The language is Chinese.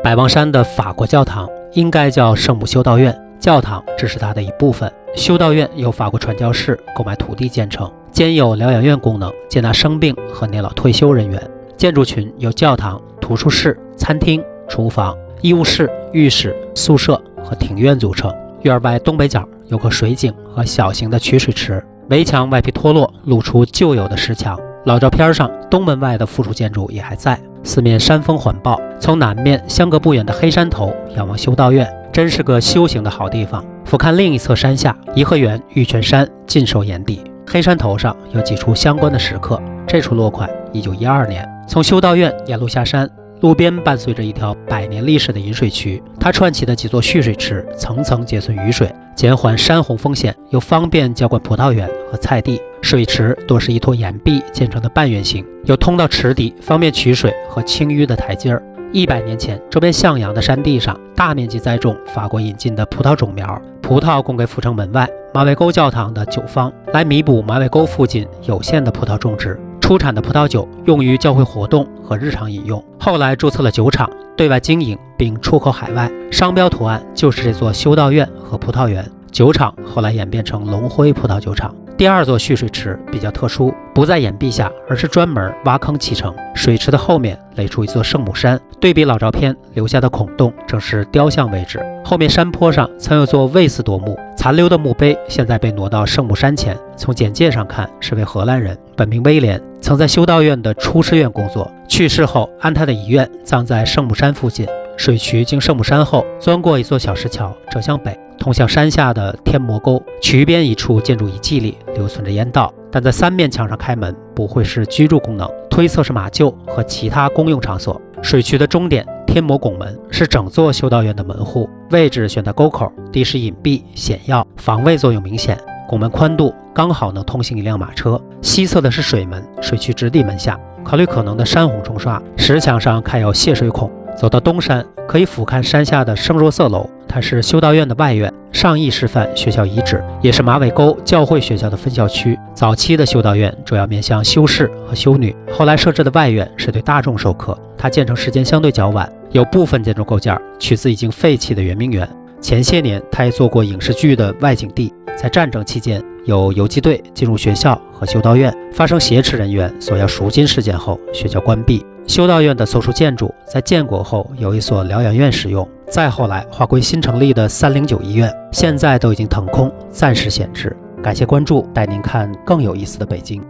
百望山的法国教堂应该叫圣母修道院，教堂只是它的一部分。修道院由法国传教士购买土地建成，兼有疗养院功能，接纳生病和年老退休人员。建筑群由教堂、图书室、餐厅、厨房、医务室、浴室、宿舍和庭院组成。院外东北角有个水井和小型的取水池，围墙外皮脱落，露出旧有的石墙。老照片上，东门外的附属建筑也还在。四面山峰环抱，从南面相隔不远的黑山头仰望修道院，真是个修行的好地方。俯瞰另一侧山下，颐和园、玉泉山尽收眼底。黑山头上有几处相关的石刻，这处落款1912年。从修道院沿路下山，路边伴随着一条100年历史的引水渠，它串起的几座蓄水池层层截存雨水，减缓山洪风险，又方便浇灌葡萄园和菜地。水池多是一坨岩壁建成的半圆形，有通到池底方便取水和清淤的台阶儿。100年前，周边向阳的山地上大面积栽种法国引进的葡萄种苗，葡萄供给阜成门外马尾沟教堂的酒坊，来弥补马尾沟附近有限的葡萄种植。出产的葡萄酒用于教会活动和日常饮用。后来注册了酒厂，对外经营并出口海外，商标图案就是这座修道院和葡萄园。酒厂后来演变成龙辉葡萄酒厂。第二座蓄水池比较特殊，不在岩壁下，而是专门挖坑砌成。水池的后面垒出一座圣母山，对比老照片留下的孔洞正是雕像位置。后面山坡上曾有座魏斯铎墓，残留的墓碑现在被挪到圣母山前。从简介上看是位荷兰人，本名威廉，曾在修道院的出师院工作，去世后按他的遗愿葬在圣母山附近。水渠经圣母山后，钻过一座小石桥，折向北，通向山下的天魔沟。渠边一处建筑遗迹里留存着烟道，但在3面墙上开门，不会是居住功能，推测是马厩和其他公用场所。水渠的终点天魔拱门是整座修道院的门户，位置选在沟口，地势隐蔽险要，防卫作用明显。拱门宽度刚好能通行一辆马车。西侧的是水门，水渠直抵门下。考虑可能的山洪冲刷，石墙上开有泄水孔。走到东山，可以俯瞰山下的圣若瑟楼，它是修道院的外院，上义师范学校遗址，也是马尾沟教会学校的分校区。早期的修道院主要面向修士和修女，后来设置的外院是对大众授课。它建成时间相对较晚，有部分建筑构件取自已经废弃的圆明园。前些年，它也做过影视剧的外景地。在战争期间，有游击队进入学校和修道院，发生挟持人员索要赎金事件后，学校关闭。修道院的所属建筑在建国后有一所疗养院使用，再后来划归新成立的309医院，现在都已经腾空，暂时闲置。感谢关注，带您看更有意思的北京。